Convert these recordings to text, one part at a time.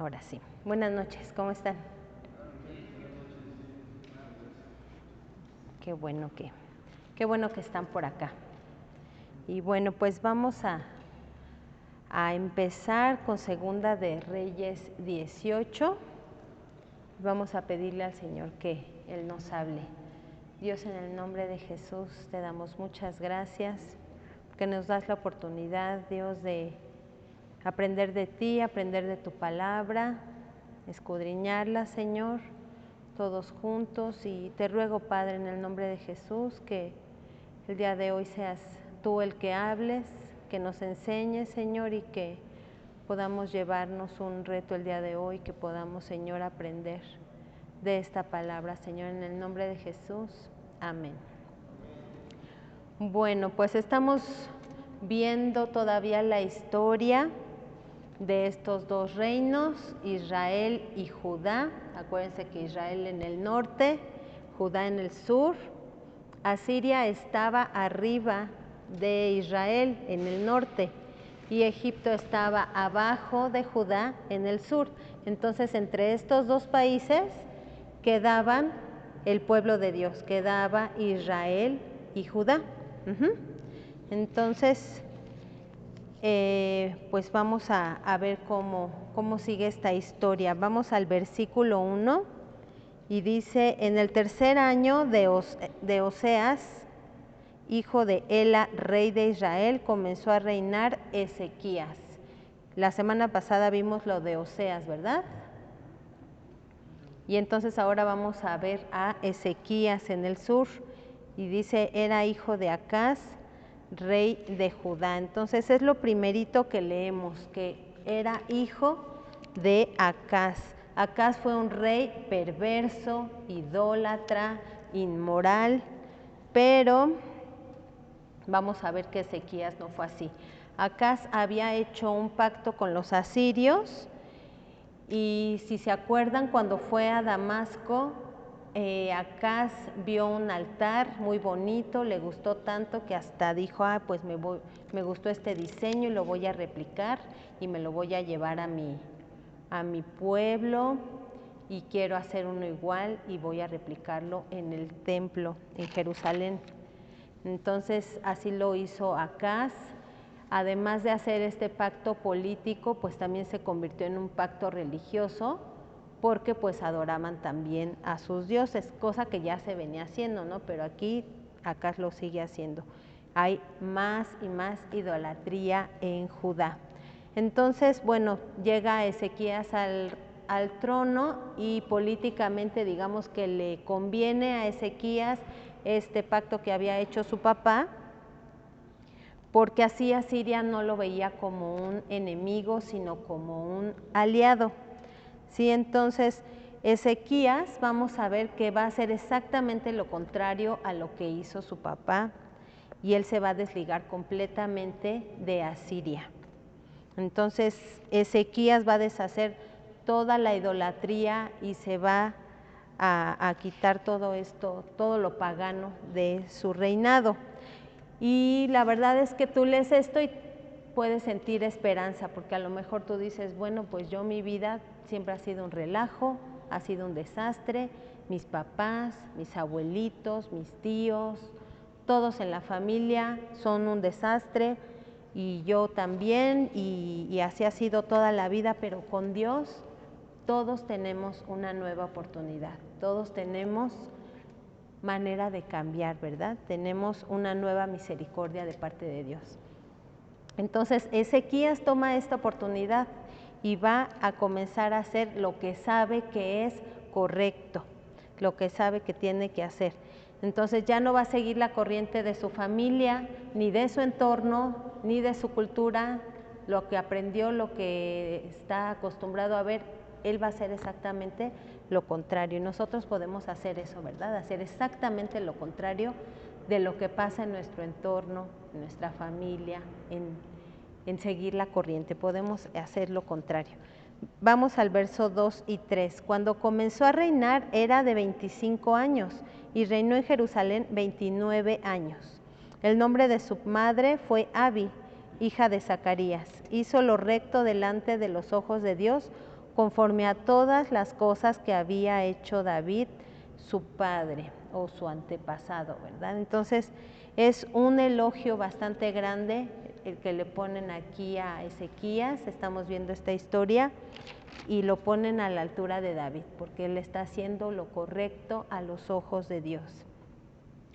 Ahora sí. Buenas noches, ¿cómo están? Qué bueno que están por acá. Y bueno, pues vamos a empezar con Segunda de Reyes 18. Vamos a pedirle al Señor que Él nos hable. Dios, en el nombre de Jesús, te damos muchas gracias, que nos das la oportunidad, Dios, de aprender de ti, aprender de tu palabra, escudriñarla, Señor, todos juntos. Y te ruego, Padre, en el nombre de Jesús, que el día de hoy seas tú el que hables, que nos enseñes, Señor, y que podamos llevarnos un reto el día de hoy, que podamos, Señor, aprender de esta palabra, Señor, en el nombre de Jesús. Amén. Bueno, pues estamos viendo todavía la historia de estos dos reinos, Israel y Judá. Acuérdense que Israel en el norte, Judá en el sur. Asiria estaba arriba de Israel en el norte y Egipto estaba abajo de Judá en el sur. Entonces, entre estos dos países quedaban el pueblo de Dios, quedaba Israel y Judá. Entonces, pues vamos a ver cómo sigue esta historia. Vamos al versículo 1 y dice: en el tercer año de Oseas, hijo de Ela, rey de Israel, comenzó a reinar Ezequías. La semana pasada vimos lo de Oseas, ¿verdad? Y entonces ahora vamos a ver a Ezequías en el sur. Y dice, era hijo de Acaz, rey de Judá. Entonces es lo primerito que leemos, que era hijo de Acaz. Acaz fue un rey perverso, idólatra, inmoral, pero vamos a ver que Ezequías no fue así. Acaz había hecho un pacto con los asirios, y si se acuerdan, cuando fue a Damasco, Acaz vio un altar muy bonito, le gustó tanto que hasta dijo, pues me gustó este diseño y lo voy a replicar y me lo voy a llevar a mi pueblo, y quiero hacer uno igual y voy a replicarlo en el templo en Jerusalén. Entonces así lo hizo Acaz. Además de hacer este pacto político, pues también se convirtió en un pacto religioso, porque pues adoraban también a sus dioses, cosa que ya se venía haciendo, ¿no? Pero aquí Acaz lo sigue haciendo. Hay más y más idolatría en Judá. Entonces, bueno, llega Ezequías al trono, y políticamente digamos que le conviene a Ezequías este pacto que había hecho su papá, porque así Asiria no lo veía como un enemigo, sino como un aliado. Sí, entonces Ezequías, vamos a ver que va a hacer exactamente lo contrario a lo que hizo su papá, y él se va a desligar completamente de Asiria. Entonces Ezequías va a deshacer toda la idolatría y se va a quitar todo esto, todo lo pagano de su reinado. Y la verdad es que tú lees esto y puedes sentir esperanza, porque a lo mejor tú dices, bueno, pues yo, mi vida siempre ha sido un relajo, ha sido un desastre, mis papás, mis abuelitos, mis tíos, todos en la familia son un desastre, y yo también, y así ha sido toda la vida, pero con Dios todos tenemos una nueva oportunidad, todos tenemos manera de cambiar, ¿verdad? Tenemos una nueva misericordia de parte de Dios. Entonces Ezequías toma esta oportunidad y va a comenzar a hacer lo que sabe que es correcto, lo que sabe que tiene que hacer. Entonces ya no va a seguir la corriente de su familia, ni de su entorno, ni de su cultura, lo que aprendió, lo que está acostumbrado a ver. Él va a hacer exactamente lo contrario, y nosotros podemos hacer eso, ¿verdad? Hacer exactamente lo contrario de lo que pasa en nuestro entorno, en nuestra familia, en seguir la corriente. Podemos hacer lo contrario. Vamos al verso 2 y 3. Cuando comenzó a reinar era de 25 años y reinó en Jerusalén 29 años. El nombre de su madre fue Abi, hija de Zacarías. Hizo lo recto delante de los ojos de Dios, conforme a todas las cosas que había hecho David, su padre o su antepasado, ¿verdad? Entonces es un elogio bastante grande el que le ponen aquí a Ezequías. Estamos viendo esta historia y lo ponen a la altura de David, porque él está haciendo lo correcto a los ojos de Dios.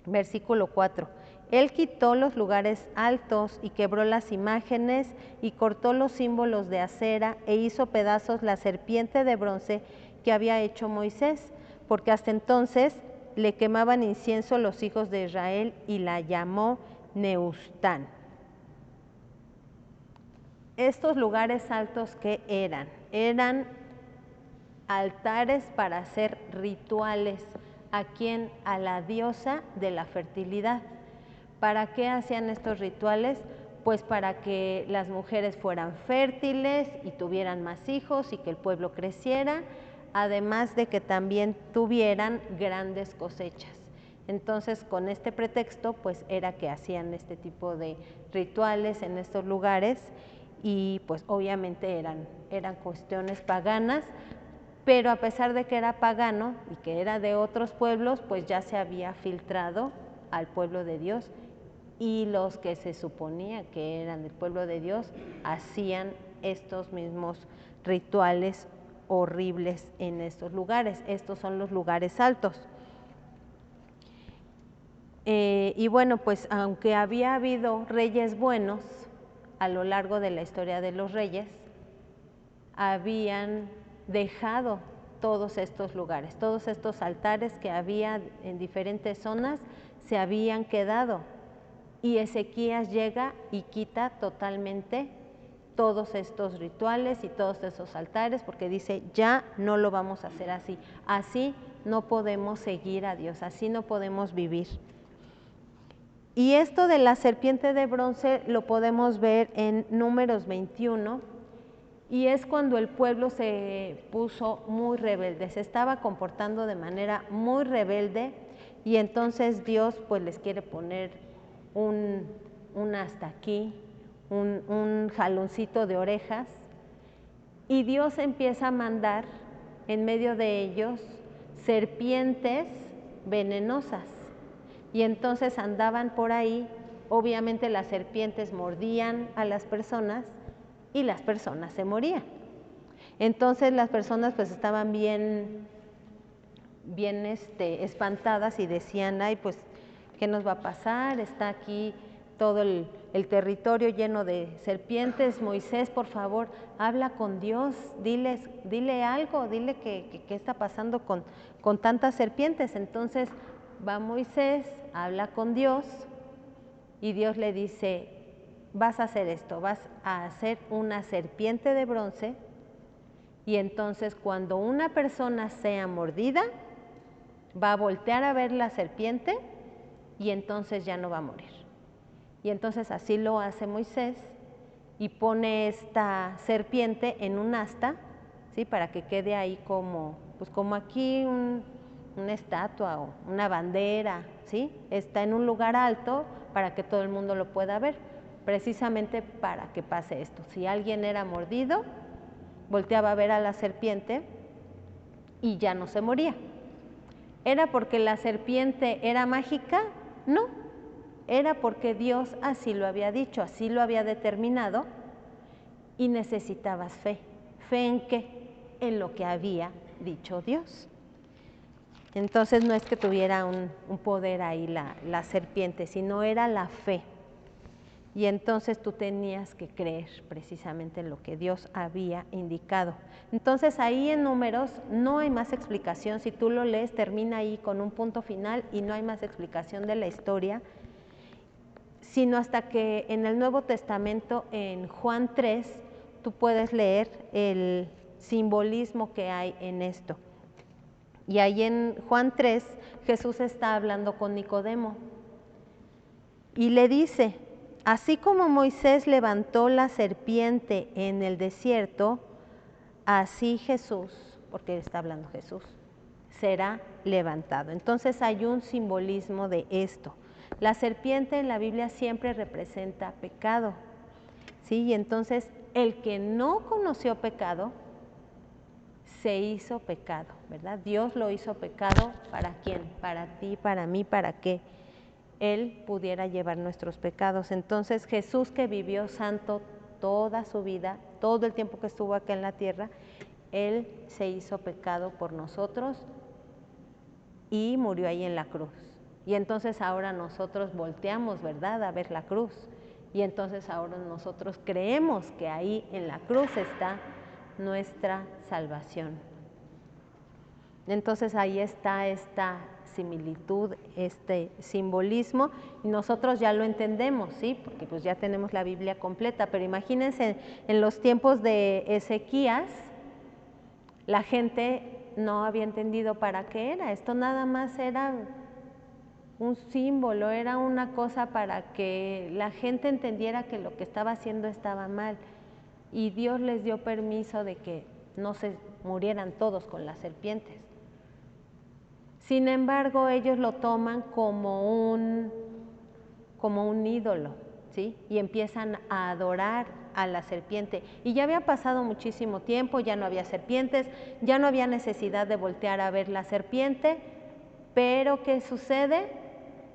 Versículo 4. Él quitó los lugares altos y quebró las imágenes y cortó los símbolos de acera e hizo pedazos la serpiente de bronce que había hecho Moisés, porque hasta entonces le quemaban incienso los hijos de Israel y la llamó Neustán. Estos lugares altos, ¿qué eran? Eran altares para hacer rituales. ¿A quién? A la diosa de la fertilidad. ¿Para qué hacían estos rituales? Pues para que las mujeres fueran fértiles y tuvieran más hijos y que el pueblo creciera, además de que también tuvieran grandes cosechas. Entonces, con este pretexto, pues era que hacían este tipo de rituales en estos lugares y pues obviamente eran cuestiones paganas, pero a pesar de que era pagano y que era de otros pueblos, pues ya se había filtrado al pueblo de Dios, y los que se suponía que eran del pueblo de Dios hacían estos mismos rituales horribles en estos lugares. Estos son los lugares altos. Y bueno, pues aunque había habido reyes buenos a lo largo de la historia de los reyes, habían dejado todos estos lugares, todos estos altares que había en diferentes zonas se habían quedado, y Ezequías llega y quita totalmente todos estos rituales y todos esos altares, porque dice, ya no lo vamos a hacer así, así no podemos seguir a Dios, así no podemos vivir. Y esto de la serpiente de bronce lo podemos ver en Números 21, y es cuando el pueblo se puso muy rebelde, se estaba comportando de manera muy rebelde, y entonces Dios pues les quiere poner un hasta aquí, un jaloncito de orejas, y Dios empieza a mandar en medio de ellos serpientes venenosas, y entonces andaban por ahí. Obviamente las serpientes mordían a las personas y las personas se morían. Entonces las personas pues estaban bien espantadas y decían, ay, pues, ¿qué nos va a pasar? Está aquí todo el territorio lleno de serpientes. Moisés, por favor, habla con Dios, dile algo, dile qué está pasando con tantas serpientes. Entonces va Moisés, habla con Dios, y Dios le dice, vas a hacer esto, vas a hacer una serpiente de bronce, y entonces cuando una persona sea mordida, va a voltear a ver la serpiente y entonces ya no va a morir. Y entonces así lo hace Moisés y pone esta serpiente en un asta, ¿sí? Para que quede ahí como aquí una estatua o una bandera, ¿sí? Está en un lugar alto para que todo el mundo lo pueda ver, precisamente para que pase esto. Si alguien era mordido, volteaba a ver a la serpiente y ya no se moría. ¿Era porque la serpiente era mágica? No, era porque Dios así lo había dicho, así lo había determinado, y necesitabas fe. ¿Fe en qué? En lo que había dicho Dios. Entonces no es que tuviera un poder ahí la serpiente, sino era la fe. Y entonces tú tenías que creer precisamente en lo que Dios había indicado. Entonces ahí en Números no hay más explicación. Si tú lo lees, termina ahí con un punto final y no hay más explicación de la historia, sino hasta que en el Nuevo Testamento, en Juan 3, tú puedes leer el simbolismo que hay en esto. Y ahí en Juan 3, Jesús está hablando con Nicodemo y le dice, así como Moisés levantó la serpiente en el desierto, así Jesús, porque está hablando Jesús, será levantado. Entonces hay un simbolismo de esto. La serpiente en la Biblia siempre representa pecado, ¿sí? Y entonces el que no conoció pecado, se hizo pecado, ¿verdad? Dios lo hizo pecado, ¿para quién? Para ti, para mí, para que Él pudiera llevar nuestros pecados. Entonces Jesús, que vivió santo toda su vida, todo el tiempo que estuvo acá en la tierra, Él se hizo pecado por nosotros y murió ahí en la cruz. Y entonces ahora nosotros volteamos, ¿verdad?, a ver la cruz. Y entonces ahora nosotros creemos que ahí en la cruz está nuestra salvación. Entonces ahí está esta similitud, este simbolismo, y nosotros ya lo entendemos, ¿sí? Porque pues ya tenemos la Biblia completa, pero imagínense en los tiempos de Ezequías, la gente no había entendido para qué era, esto nada más era un símbolo, era una cosa para que la gente entendiera que lo que estaba haciendo estaba mal, y Dios les dio permiso de que no se murieran todos con las serpientes. Sin embargo, ellos lo toman como un ídolo, ¿sí? Y empiezan a adorar a la serpiente. Y ya había pasado muchísimo tiempo, ya no había serpientes, ya no había necesidad de voltear a ver la serpiente, pero ¿qué sucede?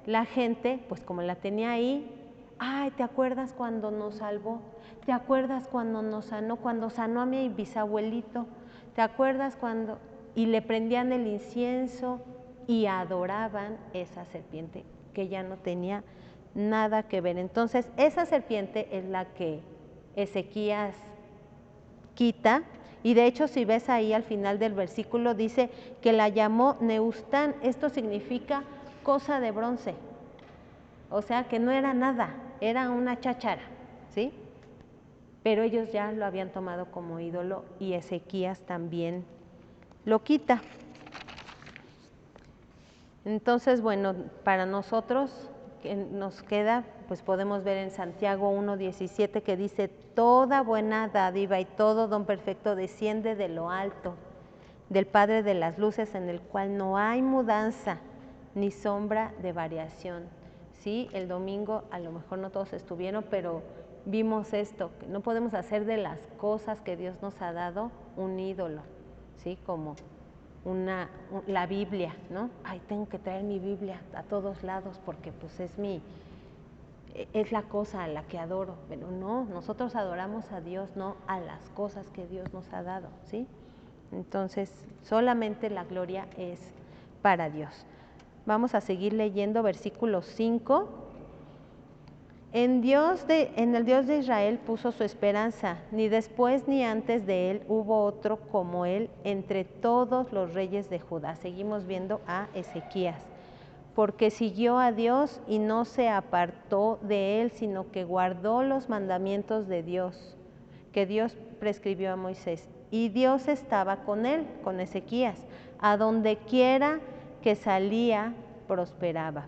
La gente, pues como la tenía ahí, ay, ¿te acuerdas cuando nos salvó? ¿Te acuerdas cuando nos sanó? Cuando sanó a mi bisabuelito, ¿te acuerdas cuando? Y le prendían el incienso y adoraban esa serpiente que ya no tenía nada que ver. Entonces, esa serpiente es la que Ezequías quita, y de hecho si ves ahí al final del versículo dice que la llamó Neustán. Esto significa cosa de bronce, o sea que no era nada, era una cháchara, ¿sí? Pero ellos ya lo habían tomado como ídolo y Ezequías también lo quita. Entonces, bueno, para nosotros que nos queda, pues podemos ver en Santiago 1:17 que dice: toda buena dádiva y todo don perfecto desciende de lo alto, del Padre de las luces, en el cual no hay mudanza ni sombra de variación. Sí, el domingo a lo mejor no todos estuvieron, pero vimos esto, que no podemos hacer de las cosas que Dios nos ha dado un ídolo, ¿sí? Como la Biblia, ¿no? Ay, tengo que traer mi Biblia a todos lados porque pues es la cosa a la que adoro. Pero no, nosotros adoramos a Dios, no a las cosas que Dios nos ha dado, ¿sí? Entonces, solamente la gloria es para Dios. Vamos a seguir leyendo versículo 5. En el Dios de Israel puso su esperanza, ni después ni antes de él hubo otro como él entre todos los reyes de Judá. Seguimos viendo a Ezequías, porque siguió a Dios y no se apartó de él, sino que guardó los mandamientos de Dios, que Dios prescribió a Moisés. Y Dios estaba con él, con Ezequías, a donde quiera que salía, prosperaba.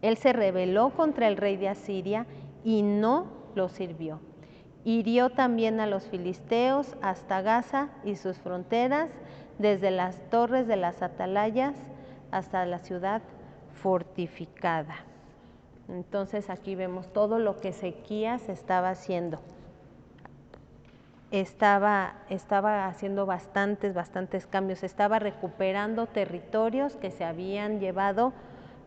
Él se rebeló contra el rey de Asiria y no lo sirvió. Hirió también a los filisteos hasta Gaza y sus fronteras, desde las torres de las atalayas hasta la ciudad fortificada. Entonces aquí vemos todo lo que Ezequías estaba haciendo. Estaba haciendo bastantes cambios, estaba recuperando territorios que se habían llevado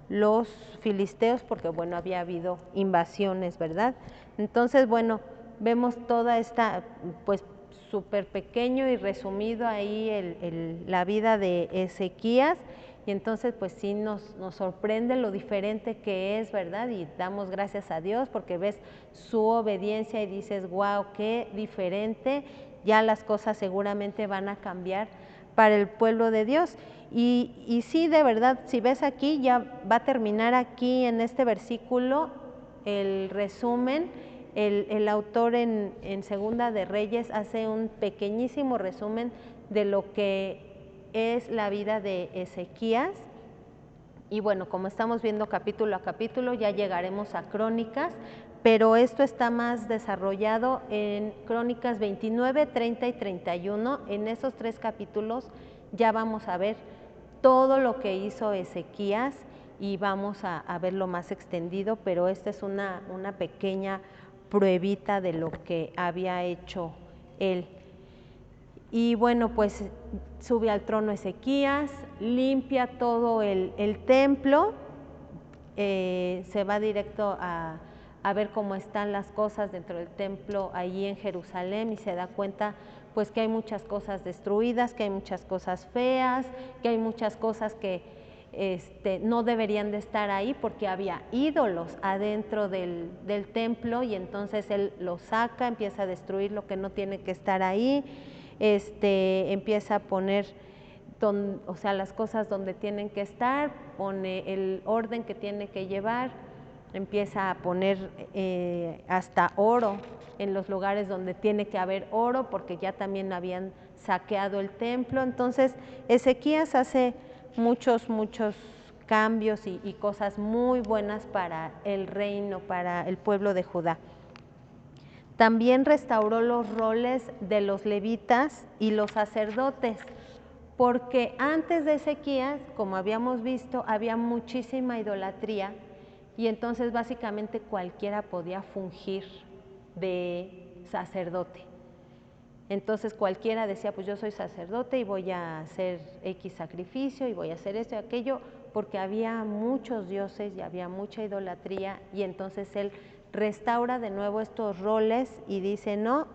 los filisteos, porque bueno, había habido invasiones, ¿verdad? Entonces, bueno, vemos toda esta, pues súper pequeño y resumido ahí la vida de Ezequías, y entonces pues sí nos sorprende lo diferente que es, ¿verdad? Y damos gracias a Dios porque ves su obediencia y dices, wow, qué diferente, ya las cosas seguramente van a cambiar para el pueblo de Dios. Y sí, de verdad, si ves aquí, ya va a terminar aquí en este versículo el resumen. El autor en Segunda de Reyes hace un pequeñísimo resumen de lo que es la vida de Ezequías. Y bueno, como estamos viendo capítulo a capítulo, ya llegaremos a Crónicas, pero esto está más desarrollado en Crónicas 29, 30 y 31. En esos 3 capítulos ya vamos a ver todo lo que hizo Ezequías y vamos a verlo más extendido, pero esta es una pequeña pruebita de lo que había hecho él. Y bueno, pues sube al trono Ezequías, limpia todo el templo, se va directo a ver cómo están las cosas dentro del templo allí en Jerusalén y se da cuenta pues que hay muchas cosas destruidas, que hay muchas cosas feas, que hay muchas cosas que no deberían de estar ahí porque había ídolos adentro del templo, y entonces él los saca, empieza a destruir lo que no tiene que estar ahí, empieza a poner las cosas donde tienen que estar, pone el orden que tiene que llevar, empieza a poner hasta oro en los lugares donde tiene que haber oro, porque ya también habían saqueado el templo. Entonces Ezequías hace muchos cambios y cosas muy buenas para el reino, para el pueblo de Judá. También restauró los roles de los levitas y los sacerdotes, porque antes de Ezequías, como habíamos visto, había muchísima idolatría, y entonces básicamente cualquiera podía fungir de sacerdote. Entonces cualquiera decía, pues yo soy sacerdote y voy a hacer X sacrificio y voy a hacer esto y aquello, porque había muchos dioses y había mucha idolatría, y entonces él restaura de nuevo estos roles y dice, no,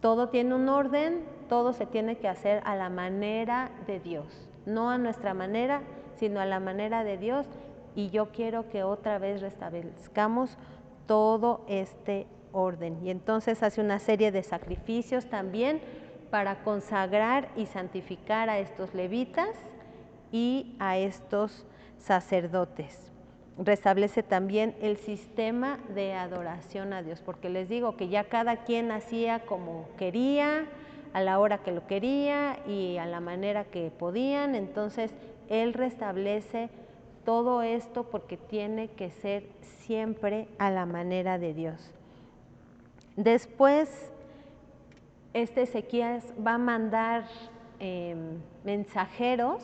todo tiene un orden, todo se tiene que hacer a la manera de Dios, no a nuestra manera, sino a la manera de Dios, y yo quiero que otra vez restablezcamos todo este orden. Y entonces hace una serie de sacrificios también para consagrar y santificar a estos levitas y a estos sacerdotes. Restablece también el sistema de adoración a Dios, porque les digo que ya cada quien hacía como quería, a la hora que lo quería y a la manera que podían. Entonces él restablece todo esto porque tiene que ser siempre a la manera de Dios. Después Ezequías va a mandar mensajeros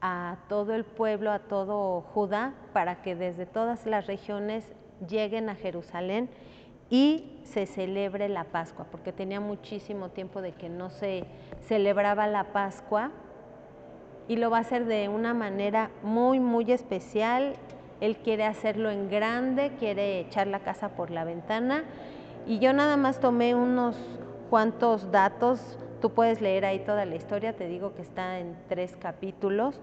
a todo el pueblo, a todo Judá, para que desde todas las regiones lleguen a Jerusalén y se celebre la Pascua, porque tenía muchísimo tiempo de que no se celebraba la Pascua, y lo va a hacer de una manera muy especial. Él quiere hacerlo en grande, quiere echar la casa por la ventana, y yo nada más tomé unos cuantos datos. Tú puedes leer ahí toda la historia, te digo que está en 3 capítulos,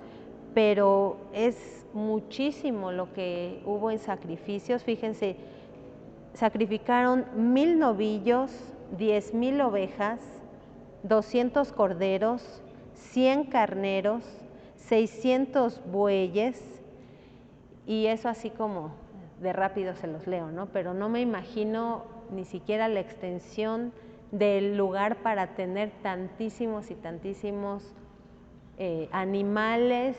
pero es muchísimo lo que hubo en sacrificios. Fíjense, sacrificaron 1000 novillos, 10,000 ovejas, 200 corderos, 100 carneros, 600 bueyes, y eso así como de rápido se los leo, ¿no? Pero no me imagino ni siquiera la extensión del lugar para tener tantísimos y tantísimos animales,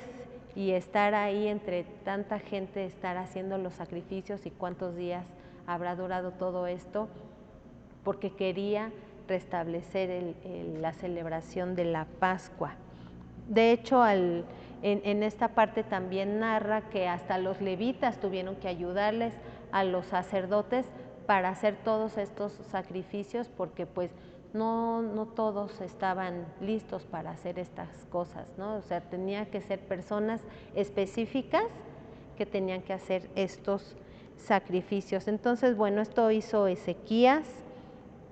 y estar ahí entre tanta gente, estar haciendo los sacrificios, y cuántos días habrá durado todo esto, porque quería restablecer la celebración de la Pascua. De hecho, en esta parte también narra que hasta los levitas tuvieron que ayudarles a los sacerdotes para hacer todos estos sacrificios, porque pues no todos estaban listos para hacer estas cosas, ¿no? O sea, tenía que ser personas específicas que tenían que hacer estos sacrificios. Entonces, bueno, esto hizo Ezequías,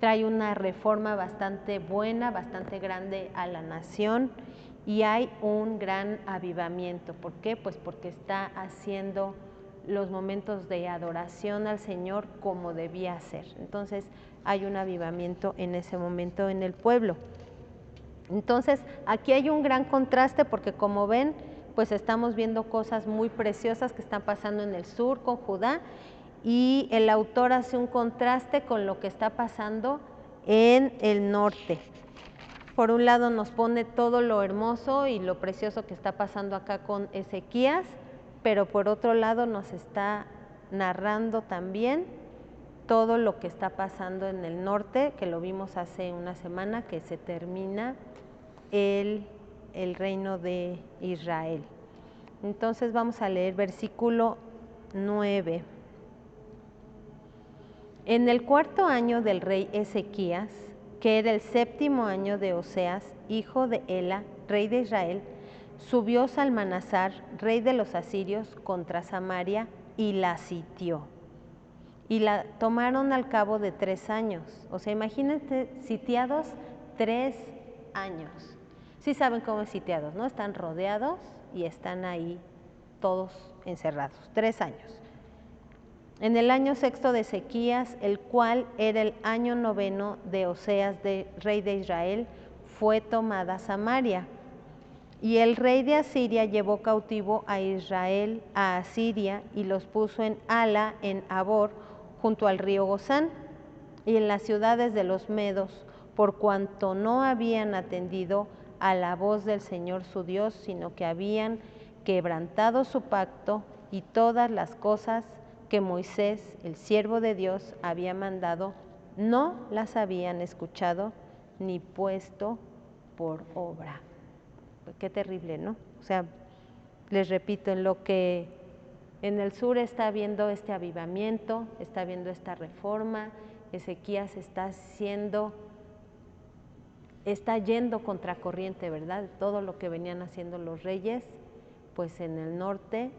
trae una reforma bastante buena, bastante grande a la nación, y hay un gran avivamiento. ¿Por qué? Pues porque está haciendo los momentos de adoración al Señor como debía ser. Entonces hay un avivamiento en ese momento en el pueblo. Entonces aquí hay un gran contraste, porque como ven, pues estamos viendo cosas muy preciosas que están pasando en el sur con Judá, y el autor hace un contraste con lo que está pasando en el norte. Por un lado nos pone todo lo hermoso y lo precioso que está pasando acá con Ezequías, pero por otro lado nos está narrando también todo lo que está pasando en el norte, que lo vimos hace una semana, que se termina el reino de Israel. Entonces vamos a leer versículo 9. En el 4º año del rey Ezequías, que era el 7º año de Oseas, hijo de Ela, rey de Israel, subió Salmanasar, rey de los asirios, contra Samaria y la sitió. Y la tomaron al cabo de 3 años. O sea, imagínense, sitiados 3 años. Sí saben cómo es sitiados, ¿no? Están rodeados y están ahí todos encerrados. 3 años. En el año 6º de Ezequías, el cual era el año 9º de Oseas, rey de Israel, fue tomada Samaria. Y el rey de Asiria llevó cautivo a Israel a Asiria y los puso en Hala, en Habor, junto al río Gozán, y en las ciudades de los medos, por cuanto no habían atendido a la voz del Señor su Dios, sino que habían quebrantado su pacto y todas las cosas que Moisés, el siervo de Dios, había mandado, no las habían escuchado ni puesto por obra. Qué terrible, ¿no? O sea, les repito, en lo que en el sur está habiendo este avivamiento, está habiendo esta reforma, Ezequías está yendo contracorriente, ¿verdad? Todo lo que venían haciendo los reyes, pues en el norte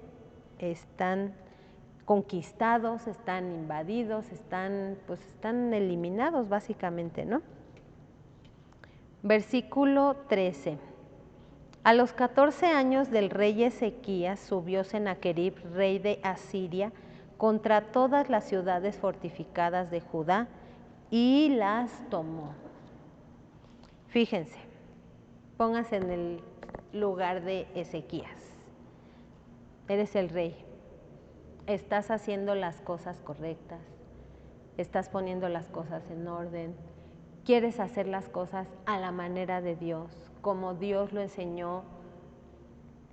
están conquistados, están invadidos, están eliminados básicamente, ¿no? Versículo 13. A los 14 años del rey Ezequías subió Sennacherib, rey de Asiria, contra todas las ciudades fortificadas de Judá y las tomó. Fíjense, pónganse en el lugar de Ezequías. Eres el rey, estás haciendo las cosas correctas, estás poniendo las cosas en orden, quieres hacer las cosas a la manera de Dios, como Dios lo enseñó,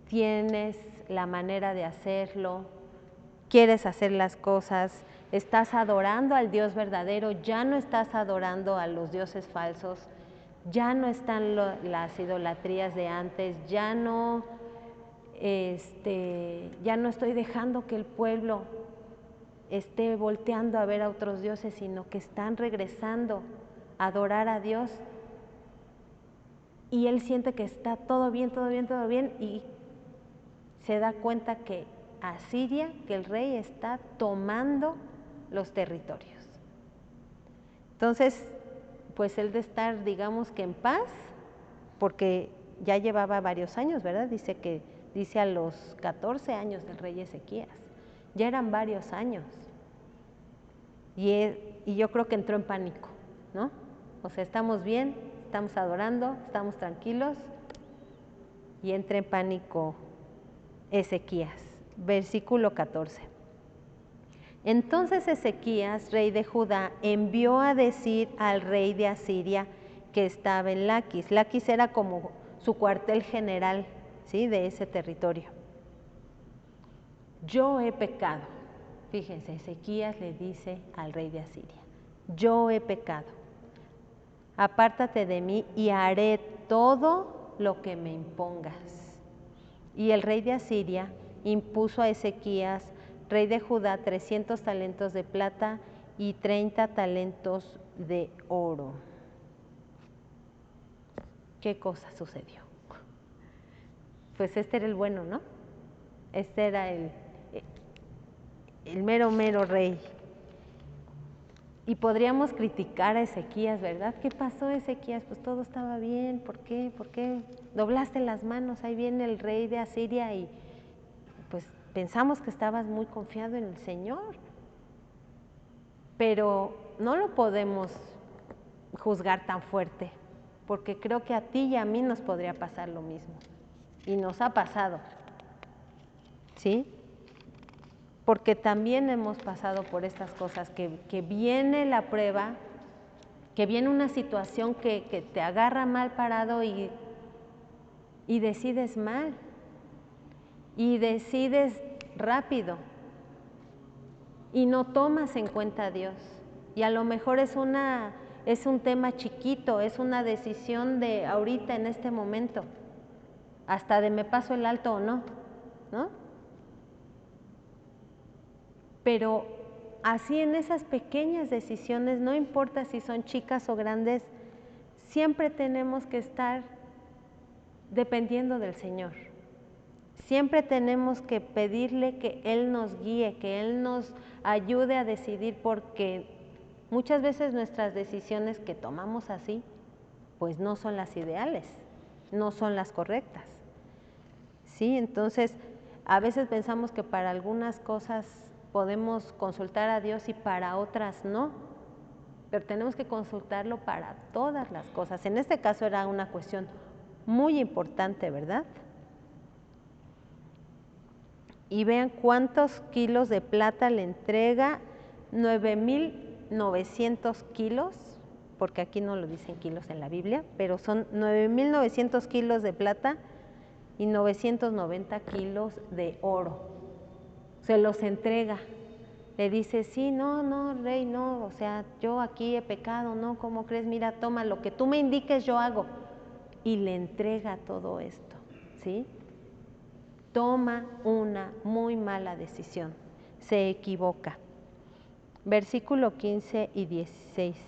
tienes la manera de hacerlo, quieres hacer las cosas, estás adorando al Dios verdadero, ya no estás adorando a los dioses falsos, ya no están las idolatrías de antes, ya no estoy dejando que el pueblo esté volteando a ver a otros dioses, sino que están regresando a adorar a Dios. Y él siente que está todo bien, todo bien, todo bien, y se da cuenta que Asiria, que el rey está tomando los territorios. Entonces, pues él de estar, digamos que en paz, porque ya llevaba varios años, ¿verdad? Dice a los 14 años del rey Ezequías, ya eran varios años. Y yo creo que entró en pánico, ¿no? O sea, estamos bien, estamos adorando, estamos tranquilos, y entra en pánico Ezequías. Versículo 14. Entonces Ezequías, rey de Judá, envió a decir al rey de Asiria que estaba en Laquis. Laquis era como su cuartel general, ¿sí?, de ese territorio. Yo he pecado. Fíjense, Ezequías le dice al rey de Asiria, yo he pecado. Apártate de mí y haré todo lo que me impongas. Y el rey de Asiria impuso a Ezequías, rey de Judá, 300 talentos de plata y 30 talentos de oro. ¿Qué cosa sucedió? Pues este era el bueno, ¿no? Este era el mero rey. Y podríamos criticar a Ezequías, ¿verdad? ¿Qué pasó, Ezequías? Pues todo estaba bien, ¿por qué? ¿Por qué doblaste las manos? Ahí viene el rey de Asiria y pues pensamos que estabas muy confiado en el Señor. Pero no lo podemos juzgar tan fuerte, porque creo que a ti y a mí nos podría pasar lo mismo. Y nos ha pasado, ¿sí? Porque también hemos pasado por estas cosas, que viene la prueba, que viene una situación que te agarra mal parado y decides mal, y decides rápido, y no tomas en cuenta a Dios. Y a lo mejor es un tema chiquito, es una decisión de ahorita, en este momento, hasta de me paso el alto o no, ¿no? Pero así en esas pequeñas decisiones, no importa si son chicas o grandes, siempre tenemos que estar dependiendo del Señor. Siempre tenemos que pedirle que Él nos guíe, que Él nos ayude a decidir, porque muchas veces nuestras decisiones que tomamos así, pues no son las ideales, no son las correctas. ¿Sí? Entonces, a veces pensamos que para algunas cosas podemos consultar a Dios y para otras no, pero tenemos que consultarlo para todas las cosas. En este caso era una cuestión muy importante, ¿verdad? Y vean cuántos kilos de plata le entrega, 9,900 kilos, porque aquí no lo dicen kilos en la Biblia, pero son 9,900 kilos de plata y 990 kilos de oro. Se los entrega. Le dice, sí, no, rey, no, o sea, yo aquí he pecado, no, ¿cómo crees? Mira, toma, lo que tú me indiques yo hago. Y le entrega todo esto, ¿sí? Toma una muy mala decisión, se equivoca. Versículo 15 y 16.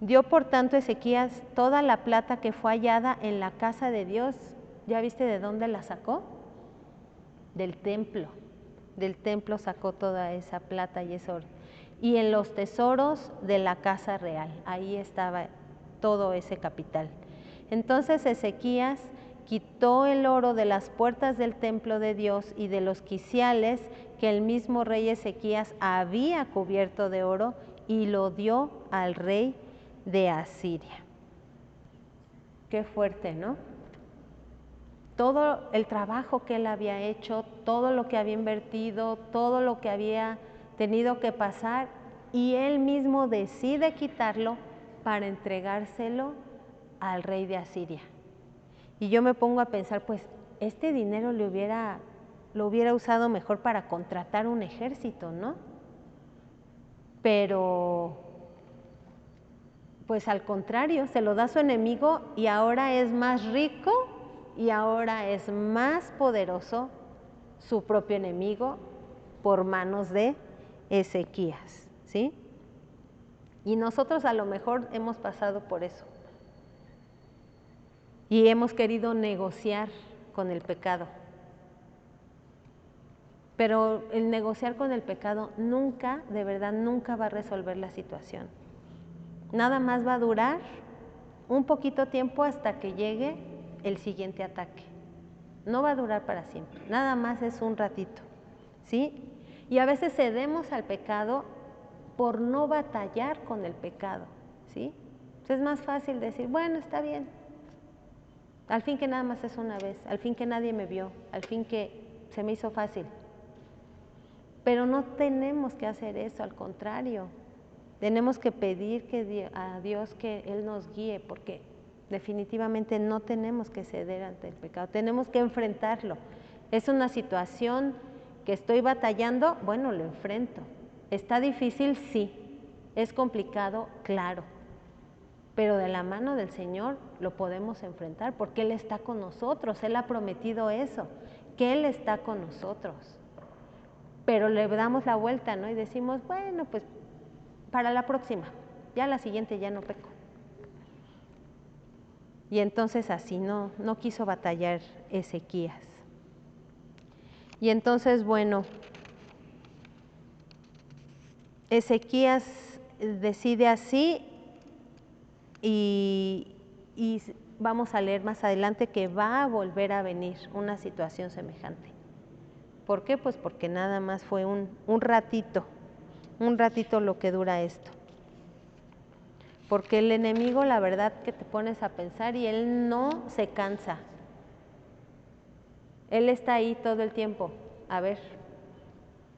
Dio por tanto Ezequías toda la plata que fue hallada en la casa de Dios. ¿Ya viste de dónde la sacó? Del templo. Del templo sacó toda esa plata y ese oro. Y en los tesoros de la casa real, ahí estaba todo ese capital. Entonces Ezequías quitó el oro de las puertas del templo de Dios y de los quiciales que el mismo rey Ezequías había cubierto de oro y lo dio al rey de Asiria. Qué fuerte, ¿no? Todo el trabajo que él había hecho, todo lo que había invertido, todo lo que había tenido que pasar, y él mismo decide quitarlo para entregárselo al rey de Asiria. Y yo me pongo a pensar, pues este dinero lo hubiera usado mejor para contratar un ejército, ¿no? Pero pues al contrario, se lo da a su enemigo y ahora es más rico y ahora es más poderoso su propio enemigo por manos de Ezequías, ¿sí? Y nosotros a lo mejor hemos pasado por eso y hemos querido negociar con el pecado. Pero el negociar con el pecado nunca, de verdad, nunca va a resolver la situación. Nada más va a durar un poquito tiempo hasta que llegue el siguiente ataque. No va a durar para siempre, nada más es un ratito, ¿sí? Y a veces cedemos al pecado por no batallar con el pecado, ¿sí? Entonces es más fácil decir, bueno, está bien, al fin que nada más es una vez, al fin que nadie me vio, al fin que se me hizo fácil. Pero no tenemos que hacer eso, al contrario, tenemos que pedir a Dios que Él nos guíe, porque definitivamente no tenemos que ceder ante el pecado, tenemos que enfrentarlo. Es una situación que estoy batallando, bueno, lo enfrento. ¿Está difícil? Sí. ¿Es complicado? Claro. Pero de la mano del Señor lo podemos enfrentar porque Él está con nosotros, Él ha prometido eso, que Él está con nosotros. Pero le damos la vuelta, ¿no? Y decimos, bueno, pues para la próxima, ya la siguiente ya no peco. Y entonces así no quiso batallar Ezequías. Y entonces, bueno, Ezequías decide así y vamos a leer más adelante que va a volver a venir una situación semejante. ¿Por qué? Pues porque nada más fue un ratito lo que dura esto. Porque el enemigo, la verdad que te pones a pensar y él no se cansa. Él está ahí todo el tiempo. A ver,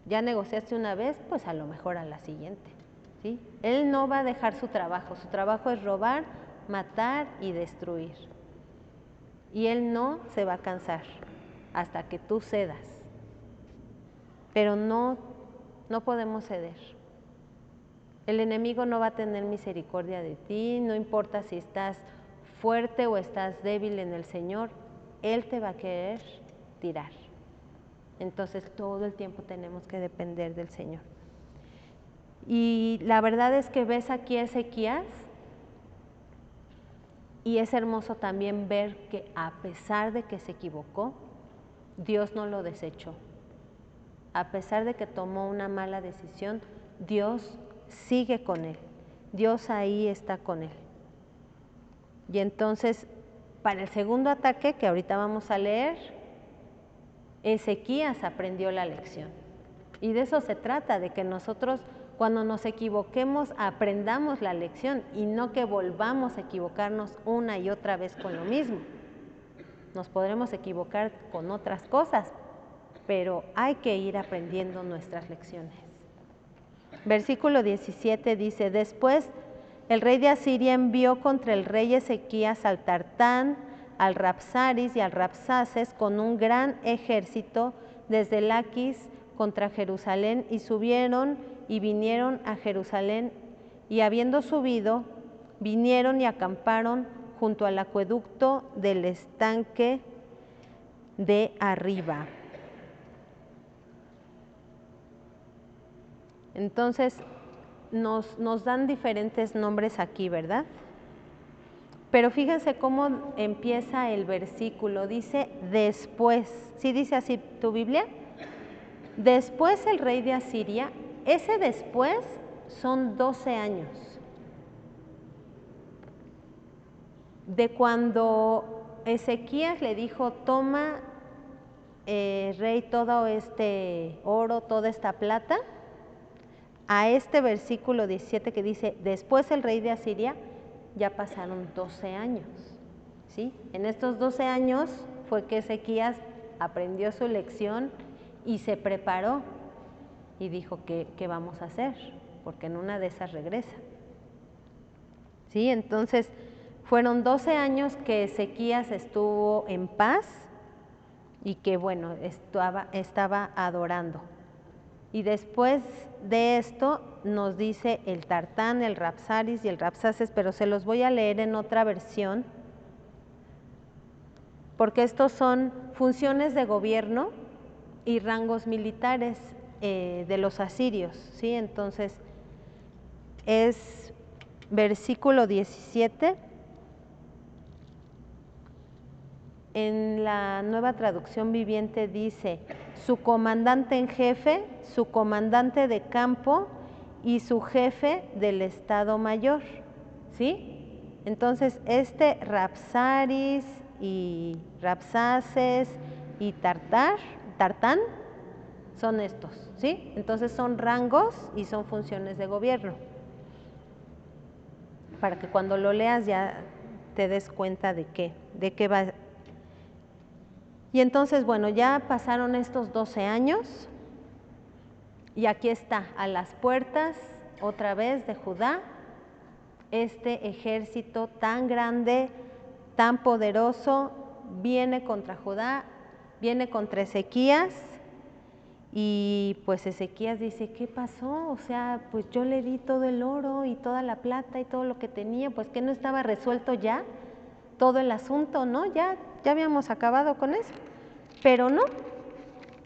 ya negociaste una vez, pues a lo mejor a la siguiente, ¿sí? Él no va a dejar su trabajo es robar, matar y destruir. Y él no se va a cansar hasta que tú cedas. Pero no podemos ceder. El enemigo no va a tener misericordia de ti, no importa si estás fuerte o estás débil en el Señor, Él te va a querer tirar. Entonces todo el tiempo tenemos que depender del Señor. Y la verdad es que ves aquí a Ezequías y es hermoso también ver que a pesar de que se equivocó, Dios no lo desechó. A pesar de que tomó una mala decisión, Dios sigue con él. Dios ahí está con él. Y entonces, para el segundo ataque que ahorita vamos a leer, Ezequías aprendió la lección. Y de eso se trata, de que nosotros cuando nos equivoquemos aprendamos la lección y no que volvamos a equivocarnos una y otra vez con lo mismo. Nos podremos equivocar con otras cosas, pero hay que ir aprendiendo nuestras lecciones. Versículo 17 dice, después el rey de Asiria envió contra el rey Ezequías al Tartán, al Rabsaris y al Rabsaces con un gran ejército desde Laquis contra Jerusalén y subieron y vinieron a Jerusalén y habiendo subido, vinieron y acamparon junto al acueducto del estanque de arriba. Entonces, nos dan diferentes nombres aquí, ¿verdad? Pero fíjense cómo empieza el versículo, dice después, ¿sí dice así tu Biblia? Después el rey de Asiria, ese después son 12 años. De cuando Ezequías le dijo, toma rey todo este oro, toda esta plata, a este versículo 17 que dice, después el rey de Asiria, ya pasaron 12 años, ¿sí? En estos 12 años fue que Ezequías aprendió su lección y se preparó y dijo, ¿qué vamos a hacer? Porque en una de esas regresa, ¿sí? Entonces, fueron 12 años que Ezequías estuvo en paz y que, bueno, estaba adorando. Y después de esto nos dice el Tartán, el Rabsaris y el Rabsaces, pero se los voy a leer en otra versión, porque estos son funciones de gobierno y rangos militares de los asirios, ¿sí? Entonces, es versículo 17. En la Nueva Traducción Viviente dice, su comandante en jefe, su comandante de campo y su jefe del Estado Mayor, ¿sí? Entonces, Rabsaris y Rabsaces y Tartán son estos, ¿sí? Entonces son rangos y son funciones de gobierno. Para que cuando lo leas ya te des cuenta de qué va. Y entonces, bueno, ya pasaron estos 12 años y aquí está, a las puertas otra vez de Judá, este ejército tan grande, tan poderoso, viene contra Judá, viene contra Ezequías y pues Ezequías dice, ¿qué pasó? O sea, pues yo le di todo el oro y toda la plata y todo lo que tenía, pues que no estaba resuelto ya todo el asunto, ¿no? Ya habíamos acabado con eso, pero no,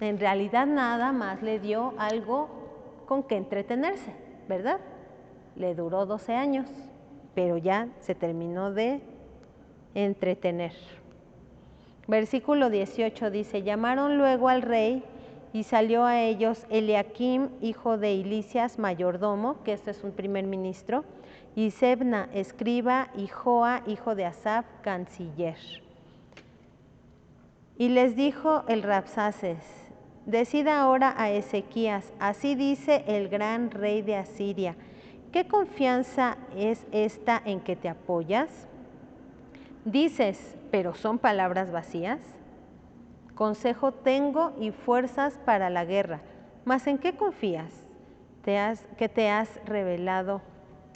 en realidad nada más le dio algo con que entretenerse, ¿verdad? Le duró 12 años, pero ya se terminó de entretener. Versículo 18 dice, llamaron luego al rey y salió a ellos Eliakim, hijo de Hilicias, mayordomo, que este es un primer ministro, y Sebna, escriba, y Joa, hijo de Asaf, canciller. Y les dijo el Rabsaces, decid ahora a Ezequías, así dice el gran rey de Asiria, ¿qué confianza es esta en que te apoyas? Dices, pero son palabras vacías. Consejo tengo y fuerzas para la guerra, mas ¿en qué confías? Que te has rebelado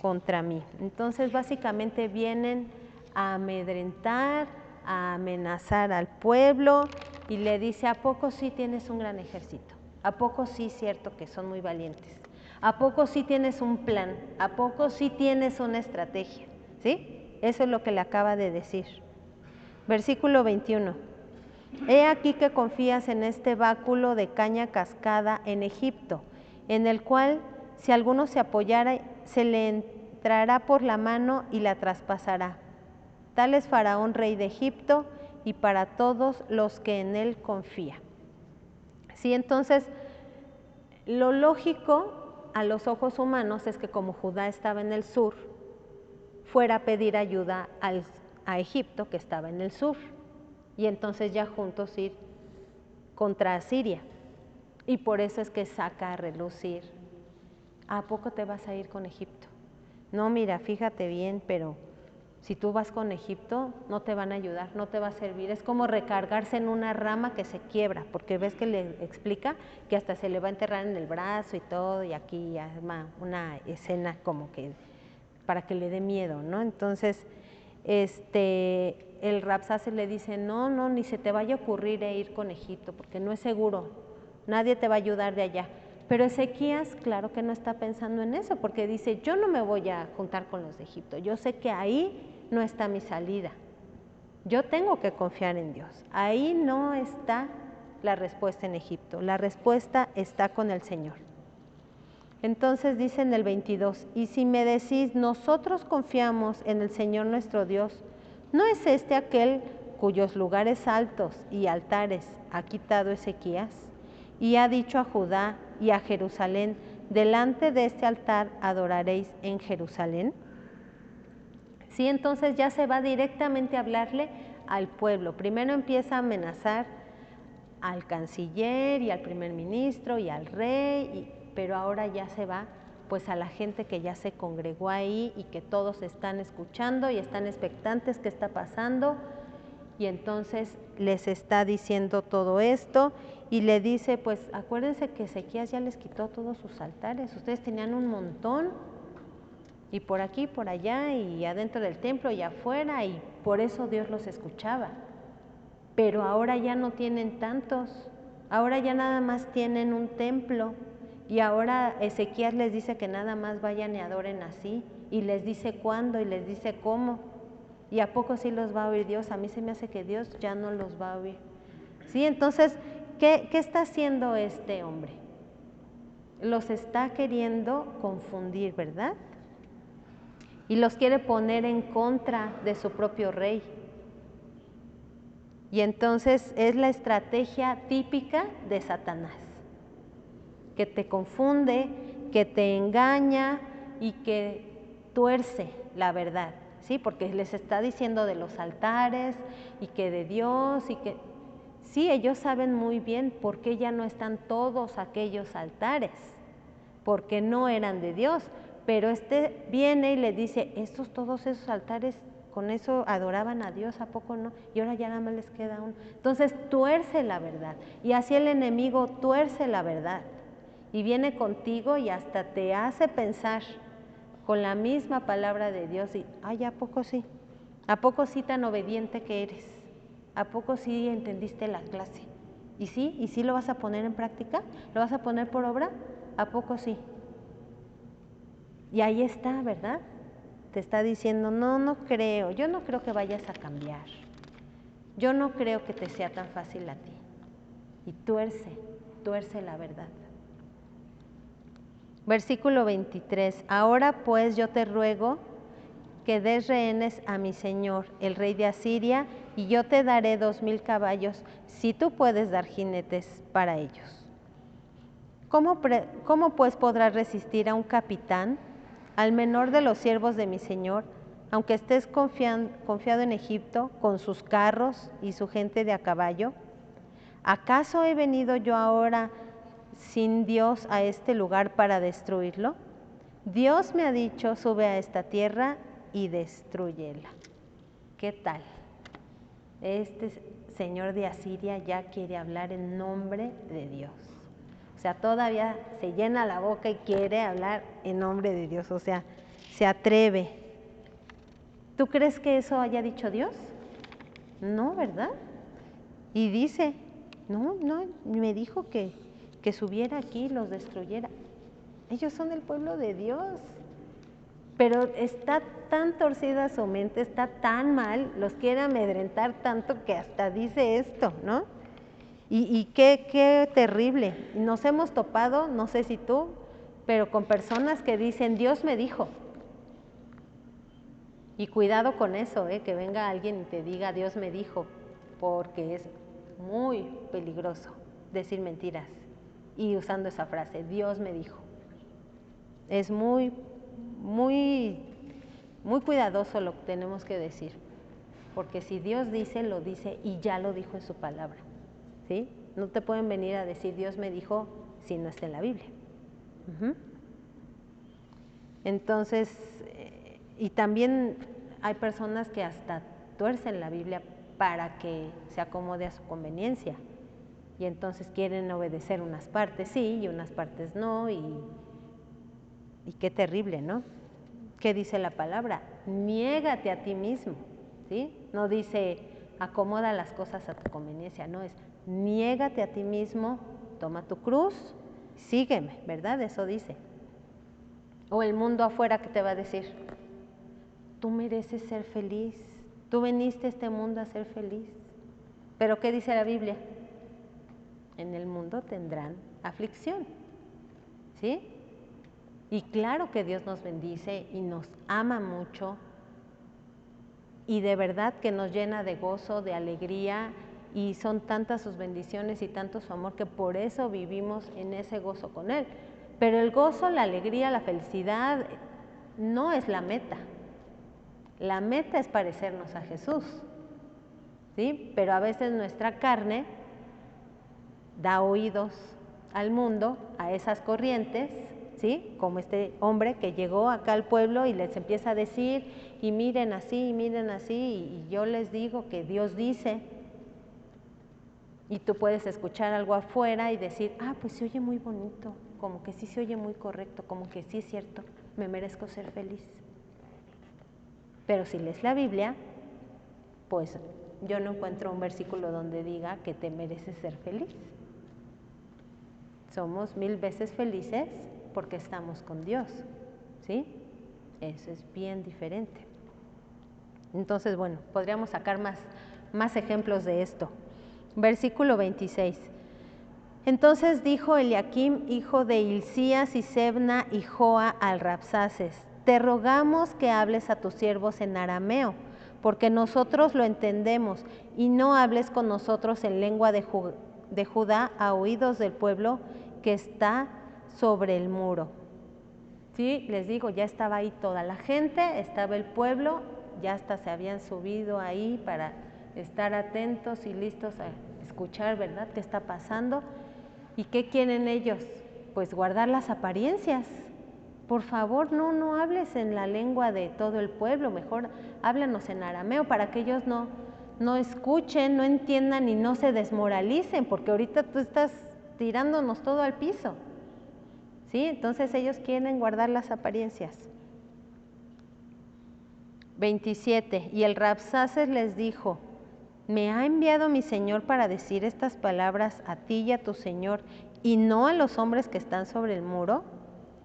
contra mí. Entonces básicamente vienen a amedrentar, a amenazar al pueblo y le dice, ¿a poco sí tienes un gran ejército? ¿A poco sí es cierto que son muy valientes? ¿A poco sí tienes un plan? ¿A poco sí tienes una estrategia? ¿Sí? Eso es lo que le acaba de decir. Versículo 21. He aquí que confías en este báculo de caña cascada en Egipto, en el cual si alguno se apoyara, se le entrará por la mano y la traspasará. Tal es Faraón, rey de Egipto, y para todos los que en él confían. Sí, entonces, lo lógico a los ojos humanos es que como Judá estaba en el sur, fuera a pedir ayuda a Egipto, que estaba en el sur, y entonces ya juntos ir contra Asiria. Y por eso es que saca a relucir: ¿a poco te vas a ir con Egipto? No, mira, fíjate bien, pero si tú vas con Egipto, no te van a ayudar, no te va a servir. Es como recargarse en una rama que se quiebra, porque ves que le explica que hasta se le va a enterrar en el brazo y todo, y aquí arma una escena como que para que le dé miedo, ¿no? Entonces, el Rabsaces le dice: no, no, ni se te vaya a ocurrir ir con Egipto, porque no es seguro, nadie te va a ayudar de allá. Pero Ezequías, claro que no está pensando en eso, porque dice: yo no me voy a juntar con los de Egipto, yo sé que ahí no está mi salida, yo tengo que confiar en Dios, ahí no está la respuesta en Egipto, la respuesta está con el Señor. Entonces dice en el 22, y si me decís: nosotros confiamos en el Señor nuestro Dios, ¿no es este aquel cuyos lugares altos y altares ha quitado Ezequías? Y ha dicho a Judá y a Jerusalén: delante de este altar adoraréis en Jerusalén. Sí, entonces ya se va directamente a hablarle al pueblo. Primero empieza a amenazar al canciller y al primer ministro y al rey, pero ahora ya se va pues a la gente que ya se congregó ahí y que todos están escuchando y están expectantes qué está pasando. Y entonces les está diciendo todo esto y le dice: pues acuérdense que Ezequías ya les quitó todos sus altares, ustedes tenían un montón, y por aquí, por allá, y adentro del templo y afuera, y por eso Dios los escuchaba. Pero ahora ya no tienen tantos, ahora ya nada más tienen un templo, y ahora Ezequías les dice que nada más vayan y adoren así, y les dice cuándo y les dice cómo. ¿Y a poco sí los va a oír Dios? A mí se me hace que Dios ya no los va a oír. Sí, entonces, ¿qué está haciendo este hombre? Los está queriendo confundir, ¿verdad? Y los quiere poner en contra de su propio rey. Y entonces es la estrategia típica de Satanás, que te confunde, que te engaña y que tuerce la verdad, ¿sí? Porque les está diciendo de los altares y que de Dios y que... Sí, ellos saben muy bien por qué ya no están todos aquellos altares, porque no eran de Dios, pero viene y le dice: todos esos altares, con eso adoraban a Dios, ¿a poco no? Y ahora ya nada más les queda uno. Entonces tuerce la verdad, y así el enemigo tuerce la verdad, y viene contigo y hasta te hace pensar con la misma palabra de Dios, y ay, ¿a poco sí? ¿A poco sí tan obediente que eres? ¿A poco sí entendiste la clase? ¿Y sí? ¿Y sí lo vas a poner en práctica? ¿Lo vas a poner por obra? ¿A poco sí? Y ahí está, ¿verdad? Te está diciendo: no, no creo, yo no creo que vayas a cambiar, yo no creo que te sea tan fácil a ti. Y tuerce la verdad. Versículo 23, ahora pues yo te ruego que des rehenes a mi señor, el rey de Asiria, y yo te daré 2000 caballos, si tú puedes dar jinetes para ellos. ¿Cómo pues podrás resistir a un capitán, al menor de los siervos de mi señor, aunque estés confiado en Egipto, con sus carros y su gente de a caballo? ¿Acaso he venido yo ahora sin Dios a este lugar para destruirlo? Dios me ha dicho: sube a esta tierra y destrúyela. ¿Qué tal? Este señor de Asiria ya quiere hablar en nombre de Dios. O sea, todavía se llena la boca y quiere hablar en nombre de Dios, o sea, se atreve. ¿Tú crees que eso haya dicho Dios? No, ¿verdad? Y dice: no, me dijo que subiera aquí y los destruyera. Ellos son el pueblo de Dios. Pero está tan torcida su mente, está tan mal, los quiere amedrentar tanto que hasta dice esto, ¿no? Y qué terrible. Nos hemos topado, no sé si tú, pero con personas que dicen, Dios me dijo. Y cuidado con eso, que venga alguien y te diga, Dios me dijo, porque es muy peligroso decir mentiras y usando esa frase, Dios me dijo. Es muy cuidadoso lo que tenemos que decir, porque si Dios dice, lo dice y ya lo dijo en su palabra, ¿sí? No te pueden venir a decir Dios me dijo si no está en la Biblia. Entonces, y también hay personas que hasta tuercen la Biblia para que se acomode a su conveniencia, y entonces quieren obedecer unas partes sí y unas partes no, y qué terrible, ¿no? ¿Qué dice la palabra? Niégate a ti mismo, ¿sí? No dice acomoda las cosas a tu conveniencia, no, es niégate a ti mismo, toma tu cruz, sígueme, ¿verdad? Eso dice. O el mundo afuera que te va a decir, tú mereces ser feliz, tú viniste a este mundo a ser feliz. Pero ¿qué dice la Biblia? En el mundo tendrán aflicción, ¿sí? Y claro que Dios nos bendice y nos ama mucho y de verdad que nos llena de gozo, de alegría, y son tantas sus bendiciones y tanto su amor que por eso vivimos en ese gozo con Él. Pero el gozo, la alegría, la felicidad no es la meta. La meta es parecernos a Jesús, ¿sí? Pero a veces nuestra carne da oídos al mundo, a esas corrientes, ¿sí? Como este hombre que llegó acá al pueblo y les empieza a decir, y miren así, y yo les digo que Dios dice, y tú puedes escuchar algo afuera y decir, pues se oye muy bonito, como que sí se oye muy correcto, como que sí es cierto, me merezco ser feliz. Pero si lees la Biblia, pues yo no encuentro un versículo donde diga que te mereces ser feliz. Somos 1000 veces felices porque estamos con Dios, ¿sí? Eso es bien diferente. Entonces, bueno, podríamos sacar más ejemplos de esto. Versículo 26. Entonces dijo Eliaquim, hijo de Hilcías, y Sebna y Joa al Rabsaces, te rogamos que hables a tus siervos en arameo, porque nosotros lo entendemos, y no hables con nosotros en lengua de Judá a oídos del pueblo que está sobre el muro. Sí, les digo, ya estaba ahí toda la gente, estaba el pueblo, ya hasta se habían subido ahí para estar atentos y listos a escuchar, ¿verdad?, qué está pasando. ¿Y qué quieren ellos? Pues guardar las apariencias. Por favor, no hables en la lengua de todo el pueblo, mejor háblanos en arameo para que ellos no escuchen, no entiendan y no se desmoralicen, porque ahorita tú estás tirándonos todo al piso, ¿sí? Entonces ellos quieren guardar las apariencias. 27. Y el Rabsaces les dijo, ¿me ha enviado mi Señor para decir estas palabras a ti y a tu Señor, y no a los hombres que están sobre el muro,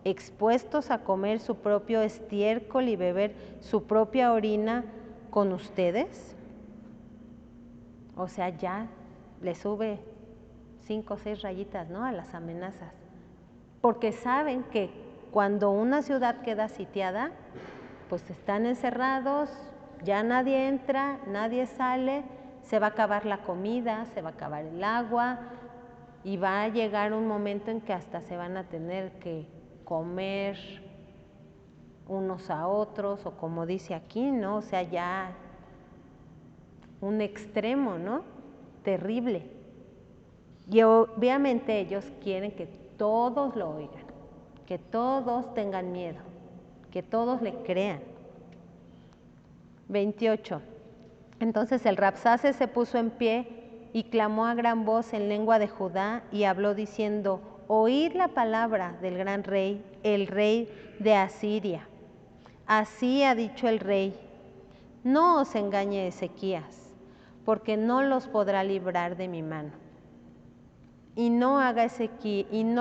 expuestos a comer su propio estiércol y beber su propia orina con ustedes? O sea, ya le sube 5 o 6 rayitas, ¿no?, a las amenazas, porque saben que cuando una ciudad queda sitiada, pues están encerrados, ya nadie entra, nadie sale, se va a acabar la comida, se va a acabar el agua, y va a llegar un momento en que hasta se van a tener que comer unos a otros, o como dice aquí, ¿no? O sea, ya un extremo, ¿no?, terrible. Y obviamente ellos quieren que todos lo oigan, que todos tengan miedo, que todos le crean. 28. Entonces el Rabsaces se puso en pie y clamó a gran voz en lengua de Judá y habló diciendo, oíd la palabra del gran rey, el rey de Asiria. Así ha dicho el rey, no os engañe Ezequías, porque no los podrá librar de mi mano. Y no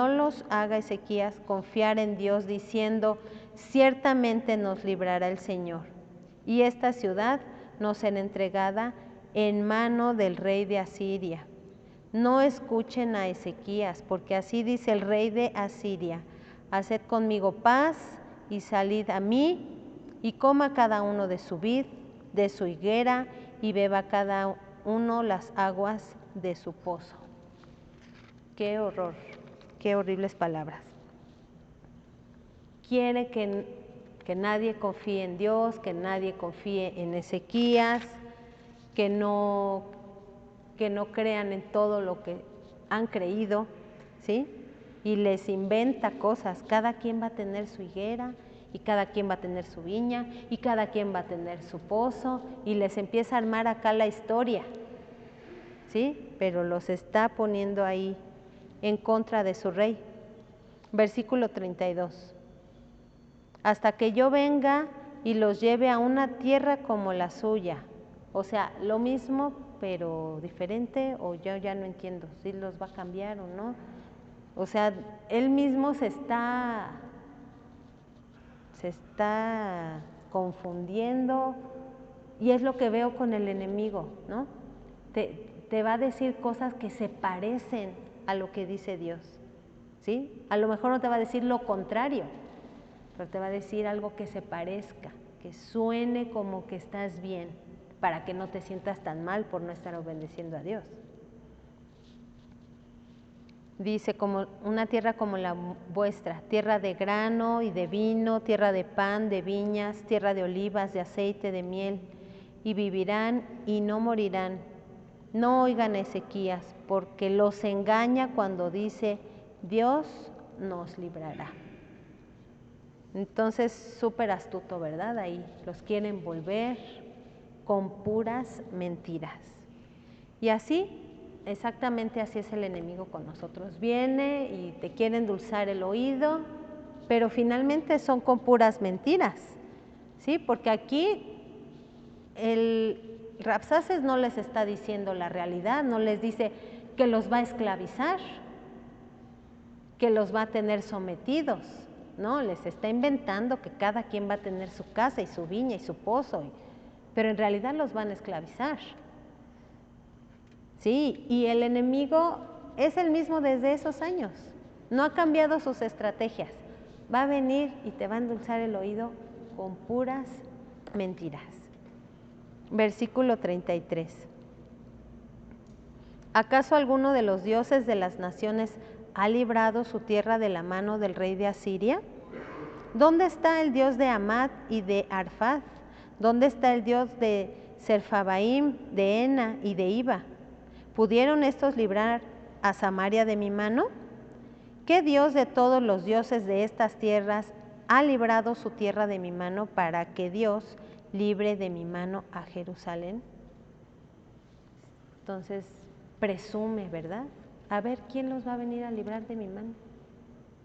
los haga Ezequías confiar en Dios diciendo, ciertamente nos librará el Señor, y esta ciudad no será entregada en mano del rey de Asiria. No escuchen a Ezequías, porque así dice el rey de Asiria, Haced conmigo paz y salid a mí, y coma cada uno de su vid, de su higuera, y beba cada uno las aguas de su pozo. Qué horror, qué horribles palabras. Quiere que nadie confíe en Dios, que nadie confíe en Ezequías, que no crean en todo lo que han creído, ¿sí? Y les inventa cosas. Cada quien va a tener su higuera, y cada quien va a tener su viña, y cada quien va a tener su pozo, y les empieza a armar acá la historia, ¿sí? Pero los está poniendo ahí en contra de su rey. Versículo 32. Hasta que yo venga y los lleve a una tierra como la suya. O sea, lo mismo pero diferente, o yo ya no entiendo si los va a cambiar o no. O sea, él mismo se está confundiendo, y es lo que veo con el enemigo, ¿no? Te va a decir cosas que se parecen a lo que dice Dios, ¿sí? A lo mejor no te va a decir lo contrario, pero te va a decir algo que se parezca, que suene como que estás bien, para que no te sientas tan mal por no estar obedeciendo a Dios. Dice, como una tierra como la vuestra, tierra de grano y de vino, tierra de pan, de viñas, tierra de olivas, de aceite, de miel, y vivirán y no morirán. No oigan a Ezequías, porque los engaña cuando dice, Dios nos librará. Entonces, súper astuto, ¿verdad? Ahí los quieren volver con puras mentiras. Y así, exactamente así es el enemigo con nosotros. Viene y te quiere endulzar el oído, pero finalmente son con puras mentiras, ¿sí? Porque aquí el Rabsaces no les está diciendo la realidad, no les dice que los va a esclavizar, que los va a tener sometidos, no, les está inventando que cada quien va a tener su casa y su viña y su pozo, pero en realidad los van a esclavizar. Sí, y el enemigo es el mismo desde esos años, no ha cambiado sus estrategias, va a venir y te va a endulzar el oído con puras mentiras. Versículo 33. ¿Acaso alguno de los dioses de las naciones ha librado su tierra de la mano del rey de Asiria? ¿Dónde está el Dios de Amad y de Arfad? ¿Dónde está el Dios de Serfabaim, de Ena y de Iba? ¿Pudieron estos librar a Samaria de mi mano? ¿Qué Dios de todos los dioses de estas tierras ha librado su tierra de mi mano para que Dios libre de mi mano a Jerusalén? Entonces, presume, ¿verdad? A ver, ¿quién los va a venir a librar de mi mano?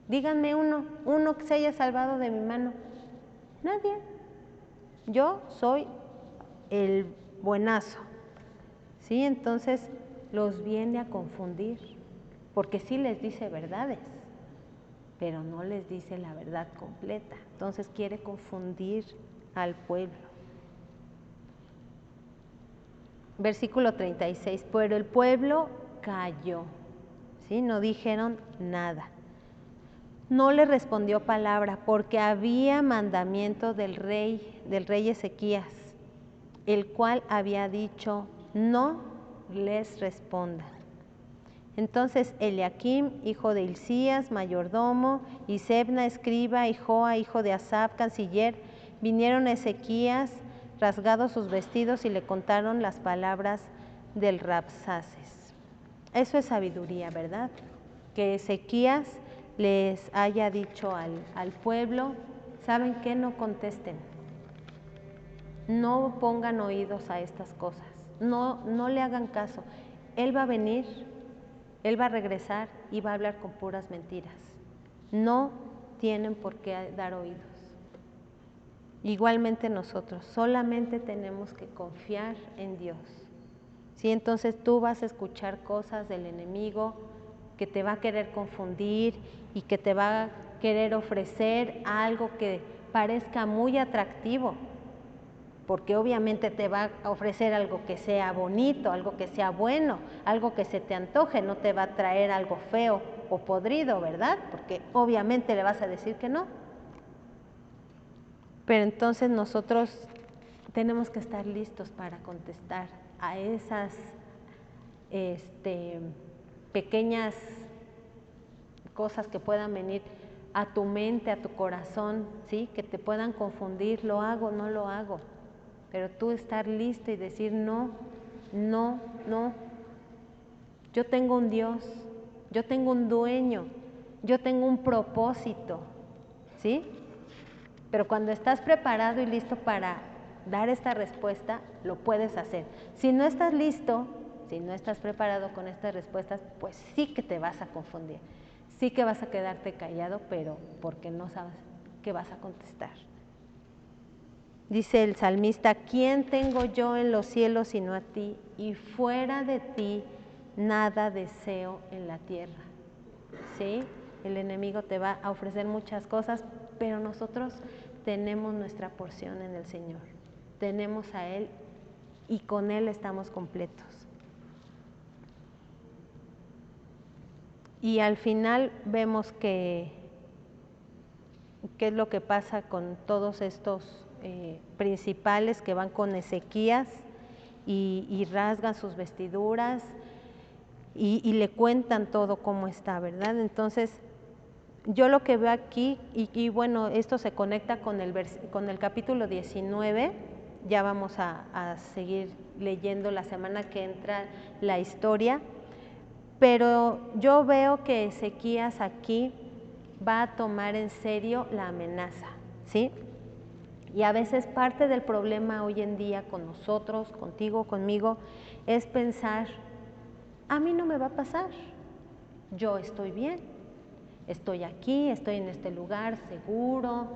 Díganme uno que se haya salvado de mi mano. Nadie. Yo soy el buenazo. ¿Sí? Entonces los viene a confundir, porque sí les dice verdades, pero no les dice la verdad completa. Entonces quiere confundir al pueblo. Versículo 36, pero el pueblo calló, ¿sí? No dijeron nada. No le respondió palabra, porque había mandamiento del rey Ezequías, el cual había dicho, no les respondan. Entonces Eliakim, hijo de Hilcías, mayordomo, y Sebna, escriba, y Joa, hijo de Asaf, canciller, vinieron a Ezequías, rasgados sus vestidos, y le contaron las palabras del Rabsaces. Eso es sabiduría, ¿verdad? Que Ezequías les haya dicho al pueblo, ¿saben qué? No contesten, no pongan oídos a estas cosas, no le hagan caso. Él va a venir, él va a regresar y va a hablar con puras mentiras. No tienen por qué dar oídos. Igualmente nosotros, solamente tenemos que confiar en Dios. ¿Sí? Entonces tú vas a escuchar cosas del enemigo que te va a querer confundir y que te va a querer ofrecer algo que parezca muy atractivo, porque obviamente te va a ofrecer algo que sea bonito, algo que sea bueno, algo que se te antoje, no te va a traer algo feo o podrido, ¿verdad? Porque obviamente le vas a decir que no. Pero entonces nosotros tenemos que estar listos para contestar a esas pequeñas cosas que puedan venir a tu mente, a tu corazón, ¿sí? Que te puedan confundir, lo hago, no lo hago. Pero tú estar listo y decir no, no, no. Yo tengo un Dios, yo tengo un dueño, yo tengo un propósito, ¿sí? Pero cuando estás preparado y listo para dar esta respuesta, lo puedes hacer. Si no estás listo, si no estás preparado con estas respuestas, pues sí que te vas a confundir. Sí que vas a quedarte callado, pero porque no sabes qué vas a contestar. Dice el salmista, ¿quién tengo yo en los cielos sino a ti? Y fuera de ti nada deseo en la tierra. ¿Sí? El enemigo te va a ofrecer muchas cosas, pero nosotros tenemos nuestra porción en el Señor. Tenemos a Él y con Él estamos completos. Y al final vemos que qué es lo que pasa con todos estos principales que van con Ezequías y rasgan sus vestiduras y le cuentan todo cómo está, ¿verdad? Entonces, yo lo que veo aquí, y bueno, esto se conecta con el capítulo 19, ya vamos a seguir leyendo la semana que entra la historia, pero yo veo que Ezequías aquí va a tomar en serio la amenaza, ¿sí? Y a veces parte del problema hoy en día con nosotros, contigo, conmigo, es pensar, a mí no me va a pasar, yo estoy bien, estoy aquí, estoy en este lugar seguro,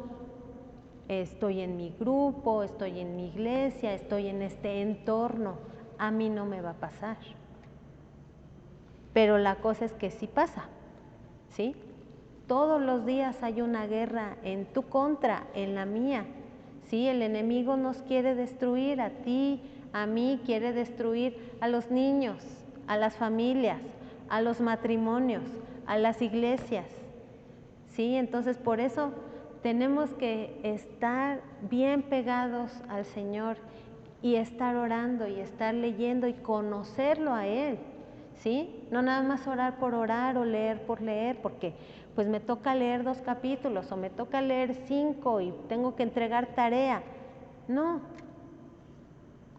estoy en mi grupo, estoy en mi iglesia, estoy en este entorno, a mí no me va a pasar. Pero la cosa es que sí pasa, ¿sí? Todos los días hay una guerra en tu contra, en la mía, ¿sí? El enemigo nos quiere destruir a ti, a mí, quiere destruir a los niños, a las familias, a los matrimonios, a las iglesias, ¿sí? Entonces por eso tenemos que estar bien pegados al Señor y estar orando y estar leyendo y conocerlo a Él, ¿sí? No nada más orar o leer por leer, porque pues me toca leer 2 capítulos o me toca leer 5 y tengo que entregar tarea. No,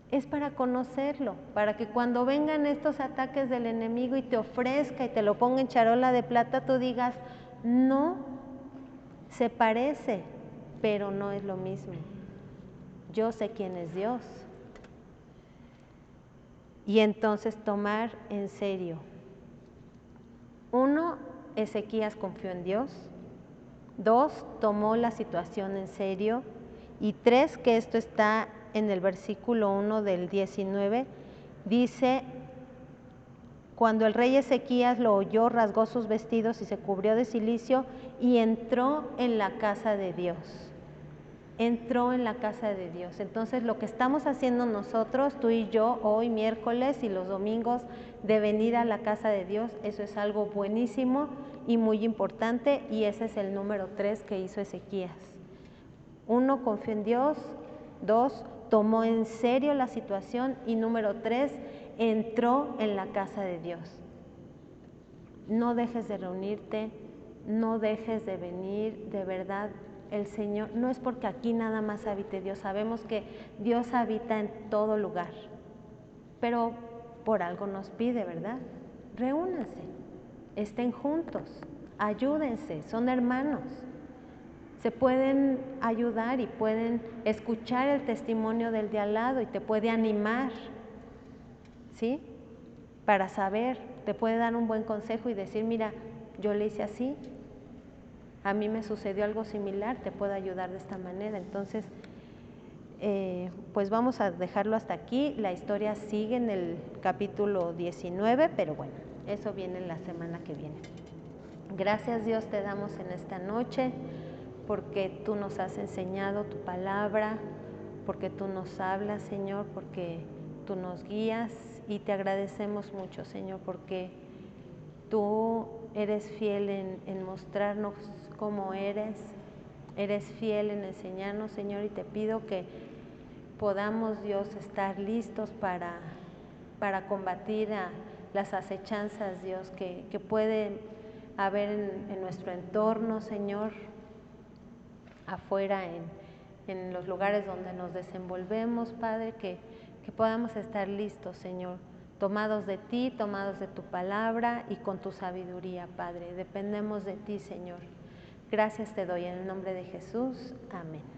es para conocerlo, para que cuando vengan estos ataques del enemigo y te ofrezca y te lo ponga en charola de plata, tú digas, no, se parece, pero no es lo mismo. Yo sé quién es Dios. Y entonces tomar en serio. 1, Ezequías confió en Dios. 2, tomó la situación en serio. Y 3, que esto está en el versículo 1 del 19, dice, cuando el rey Ezequías lo oyó, rasgó sus vestidos y se cubrió de cilicio y entró en la casa de Dios. Entró en la casa de Dios. Entonces lo que estamos haciendo nosotros, tú y yo, hoy miércoles y los domingos, de venir a la casa de Dios, eso es algo buenísimo y muy importante, y ese es el número 3 que hizo Ezequías. 1, confió en Dios. 2, tomó en serio la situación. Y número 3, entró en la casa de Dios. No dejes de reunirte, no dejes de venir, de verdad. El Señor, no es porque aquí nada más habite Dios, sabemos que Dios habita en todo lugar, pero por algo nos pide, ¿verdad? Reúnanse, estén juntos, ayúdense, son hermanos, se pueden ayudar y pueden escuchar el testimonio del de al lado y te puede animar, ¿sí? Para saber, te puede dar un buen consejo y decir, mira, yo le hice así, a mí me sucedió algo similar, te puedo ayudar de esta manera. Entonces, pues vamos a dejarlo hasta aquí. La historia sigue en el capítulo 19, pero bueno, eso viene la semana que viene. Gracias Dios te damos en esta noche, porque tú nos has enseñado tu palabra, porque tú nos hablas, Señor, porque tú nos guías, y te agradecemos mucho, Señor, porque tú eres fiel en mostrarnos cómo eres fiel en enseñarnos, Señor, y te pido que podamos, Dios, estar listos para combatir a las acechanzas, Dios, que pueden haber en nuestro entorno, Señor, afuera en los lugares donde nos desenvolvemos, Padre, que podamos estar listos, Señor, tomados de ti, tomados de tu palabra y con tu sabiduría, Padre. Dependemos de ti, Señor. Gracias te doy en el nombre de Jesús. Amén.